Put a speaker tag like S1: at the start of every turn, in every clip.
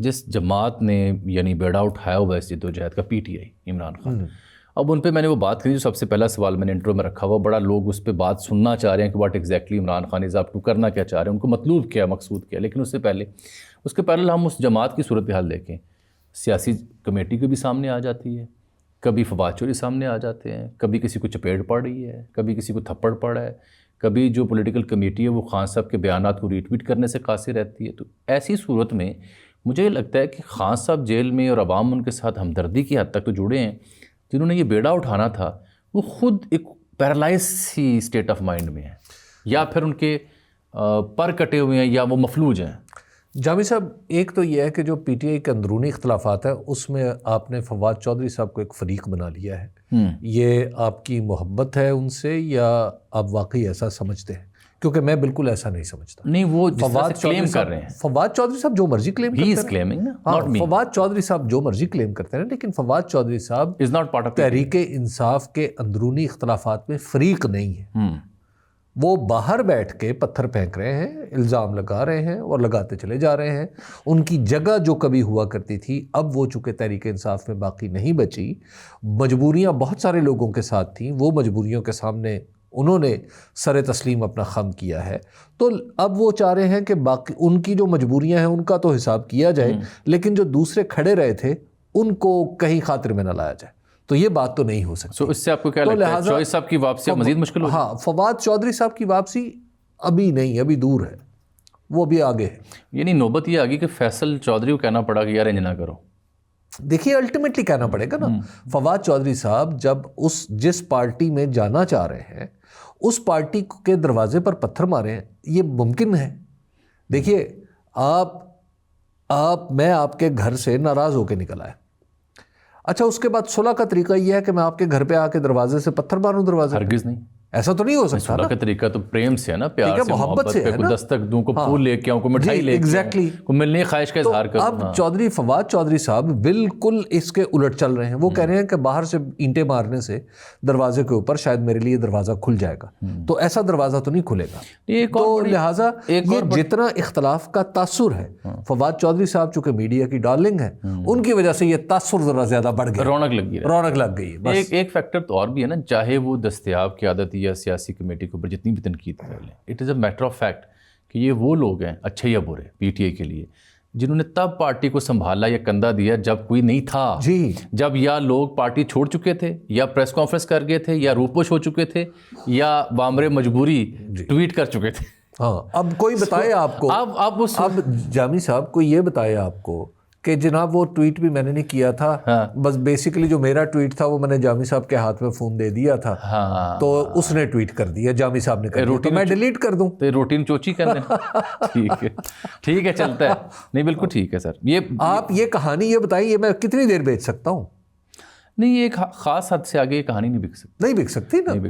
S1: جس جماعت نے یعنی بیڑا اٹھایا ہوا اس جدوجہد کا PTI عمران خان، اب ان پہ میں نے وہ بات کی جو سب سے پہلا سوال میں نے انٹرو میں رکھا ہوا، بڑا لوگ اس پہ بات سننا چاہ رہے ہیں کہ what exactly Imran Khan is up to, کرنا کیا چاہ رہے ہیں، ان کو مطلوب کیا، مقصود کیا. لیکن اس کے پہلے ہم اس جماعت کی صورتحال دیکھیں. سیاسی کمیٹی کو بھی سامنے آ جاتی ہے، کبھی فواد چودھری سامنے آ جاتے ہیں، کبھی کسی کو چپیڑ پڑ رہی ہے، کبھی کسی کو تھپڑ پڑا ہے، کبھی جو پولیٹیکل کمیٹی ہے وہ خان صاحب کے بیانات کو ریٹویٹ کرنے سے قاصر رہتی ہے. تو ایسی صورت میں مجھے یہ لگتا ہے کہ خان صاحب جیل میں اور عوام ان کے ساتھ ہمدردی کی حد تک تو جڑے ہیں، جنہوں نے یہ بیڑا اٹھانا تھا وہ خود ایک پیرالائز سی اسٹیٹ آف مائنڈ میں ہیں، یا پھر ان کے پر کٹے ہوئے ہیں، یا وہ مفلوج ہیں.
S2: جامی صاحب، ایک تو یہ ہے کہ جو PTI کے اندرونی اختلافات ہیں اس میں آپ نے فواد چودھری صاحب کو ایک فریق بنا لیا ہے. یہ آپ کی محبت ہے ان سے یا آپ واقعی ایسا سمجھتے ہیں؟ کیونکہ میں بالکل ایسا نہیں سمجھتا.
S1: نہیں، وہ فواد کلیم کر رہے ہیں،
S2: فواد چودھری صاحب جو مرضی کلیم کرتے ہیں، فواد چودھری صاحب جو مرضی کلیم کرتے ہیں، لیکن فواد چودھری صاحب
S1: is not part of
S2: Tehreek Insaf کے اندرونی اختلافات میں فریق نہیں ہے. وہ باہر بیٹھ کے پتھر پھینک رہے ہیں، الزام لگا رہے ہیں اور لگاتے چلے جا رہے ہیں. ان کی جگہ جو کبھی ہوا کرتی تھی اب وہ چونکہ تحریک انصاف میں باقی نہیں بچی، مجبوریاں بہت سارے لوگوں کے ساتھ تھیں، وہ مجبوریوں کے سامنے انہوں نے سر تسلیم اپنا خم کیا ہے. تو اب وہ چاہ رہے ہیں کہ باقی ان کی جو مجبوریاں ہیں ان کا تو حساب کیا جائے، لیکن جو دوسرے کھڑے رہے تھے ان کو کہیں خاطر میں نہ لایا جائے. تو یہ بات تو نہیں ہو سکتی.
S1: اس سے آپ کو کیا لگتا ہے چودھری صاحب کی واپسی مزید مشکل ہو جائے؟
S2: ہاں، فواد چودھری صاحب کی واپسی ابھی نہیں، ابھی دور ہے، وہ ابھی آگے ہے.
S1: یعنی نوبت یہ آگی کہ فیصل چودھری کو کہنا پڑا کہ یار انج نہ کرو.
S2: دیکھیے الٹیمیٹلی کہنا پڑے گا نا. فواد چودھری صاحب جب جس پارٹی میں جانا چاہ رہے ہیں اس پارٹی کے دروازے پر پتھر مارے ہیں، یہ ممکن ہے. دیکھیے میں آپ کے گھر سے ناراض ہو کے نکل آیا، اچھا اس کے بعد صلح کا طریقہ یہ ہے کہ میں آپ کے گھر پہ آ کے دروازے سے پتھر ماروں دروازے؟
S1: ہرگز نہیں،
S2: ایسا تو نہیں ہو سکتا.
S1: صلح کا طریقہ تو پریم سے ہے نا، پیار سے، محبت سے، کوئی دستک دوں، کو پھول لے کے آؤں، کو مٹھائی لے کے آؤں، کو ملنے کی خواہش کا اظہار کروں.
S2: اب فواد چودھری صاحب بالکل اس کے الٹ چل رہے ہیں. وہ کہہ رہے ہیں کہ باہر سے اینٹیں مارنے سے دروازے کے اوپر شاید میرے لیے دروازہ کھل جائے گا، تو ایسا دروازہ تو نہیں کھلے گا. تو لہٰذا یہ جتنا اختلاف کا تاثر ہے، فواد چودھری صاحب چونکہ میڈیا کی ڈارلنگ ہے، ان کی وجہ سے یہ تاثر ذرا زیادہ بڑھ گیا، رونق لگ گئی.
S1: ایک فیکٹر تو اور بھی ہے نا، چاہے وہ دستیاب قیادت یا سیاسی کمیٹی کے اوپر جتنی بھی تنقید کر لیں، it is a matter of fact کہ یہ وہ لوگ ہیں اچھے یا برے PTI کے لیے جنہوں نے تب پارٹی کو سنبھالا یا کندھا دیا جب کوئی نہیں تھا. جب یا لوگ پارٹی چھوڑ چکے تھے، یا پریس کانفرنس کر گئے تھے، یا روپوش ہو چکے تھے، یا بامر مجبوری ٹویٹ کر چکے تھے.
S2: ہاں، اب کوئی بتائے آپ کو، اب جامی صاحب کو یہ بتائے آپ کو کہ جناب وہ ٹویٹ بھی میں نے نہیں کیا تھا، بس بیسیکلی جو میرا ٹویٹ تھا وہ میں نے جامی صاحب کے ہاتھ میں فون دے دیا تھا، تو اس نے ٹویٹ کر دیا، جامی صاحب نے کر دیا، تو میں ڈیلیٹ کر دوں.
S1: تو روٹین چوچی کر دیں. ٹھیک ہے، چلتا ہے. نہیں بالکل ٹھیک ہے سر.
S2: آپ یہ کہانی یہ بتائیے میں کتنی دیر بیچ سکتا ہوں؟
S1: نہیں، ایک خاص حد سے آگے یہ کہانی نہیں بک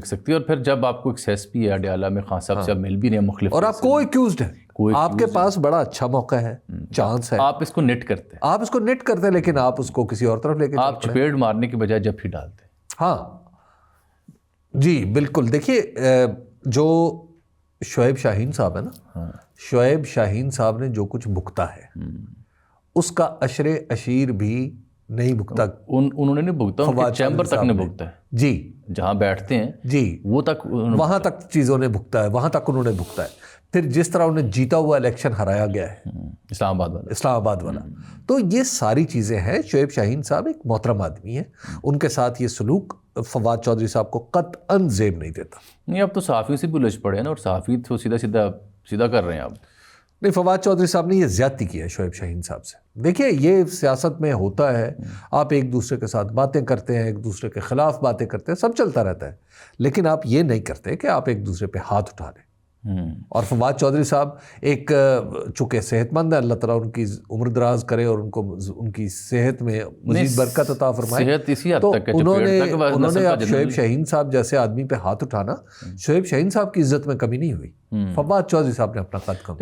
S1: سکتی. اور پھر جب آپ کو ایک SSP ہے اڈیالہ میں، خان صاحب سے اب مل بھی نہیں مختلف،
S2: اور آپ کو ایکیوزڈ ہے، آپ کے پاس بڑا اچھا موقع ہے، چانس ہے،
S1: آپ اس کو نٹ کرتے ہیں،
S2: لیکن آپ اس کو کسی اور طرف لے کے
S1: آپ چپیڑ مارنے کے بجائے جب ہی ڈالتے ہیں.
S2: ہاں جی بالکل. دیکھیے جو شعیب شاہین صاحب ہے نا، شعیب شاہین صاحب نے جو کچھ بھگتا ہے اس کا عشر عشیر بھی نہیں بھگتا.
S1: انہوں نے نہیں بھگتا، چیمبر تک نے بھگتا ہے.
S2: جی،
S1: جہاں بیٹھتے ہیں
S2: جی
S1: وہ تک،
S2: وہاں تک چیزوں نے بھگتا ہے، وہاں تک انہوں نے بھگتا ہے. پھر جس طرح انہیں جیتا ہوا الیکشن ہرایا گیا ہے، اسلام آباد والا، تو یہ ساری چیزیں ہیں. شعیب شاہین صاحب ایک محترم آدمی ہیں، ان کے ساتھ یہ سلوک فواد چودھری صاحب کو قطعاً زیب نہیں دیتا.
S1: نہیں، اب تو صحافیوں سے بھی الجھ پڑے ہیں نا، اور صحافی تو سیدھا کر رہے ہیں. اب
S2: نہیں، فواد چودھری صاحب نے یہ زیادتی کی ہے شعیب شاہین صاحب سے. دیکھیے یہ سیاست میں ہوتا ہے، آپ ایک دوسرے کے ساتھ باتیں کرتے ہیں، ایک دوسرے کے خلاف باتیں کرتے ہیں، سب چلتا رہتا ہے، لیکن آپ یہ نہیں کرتے کہ آپ ایک دوسرے پہ ہاتھ اٹھا لیں. اور فواد چودھری صاحب ایک چونکہ صحت مند ہے، اللہ تعالیٰ ان کی عمر دراز کرے اور ان کی صحت میں مزید برکت عطا فرمائے. تو انہوں نے اب شعیب شاہین صاحب جیسے آدمی پہ ہاتھ اٹھانا، شعیب شاہین صاحب کی عزت میں کمی نہیں ہوئی، فواد چودھری صاحب نے اپنا قد کم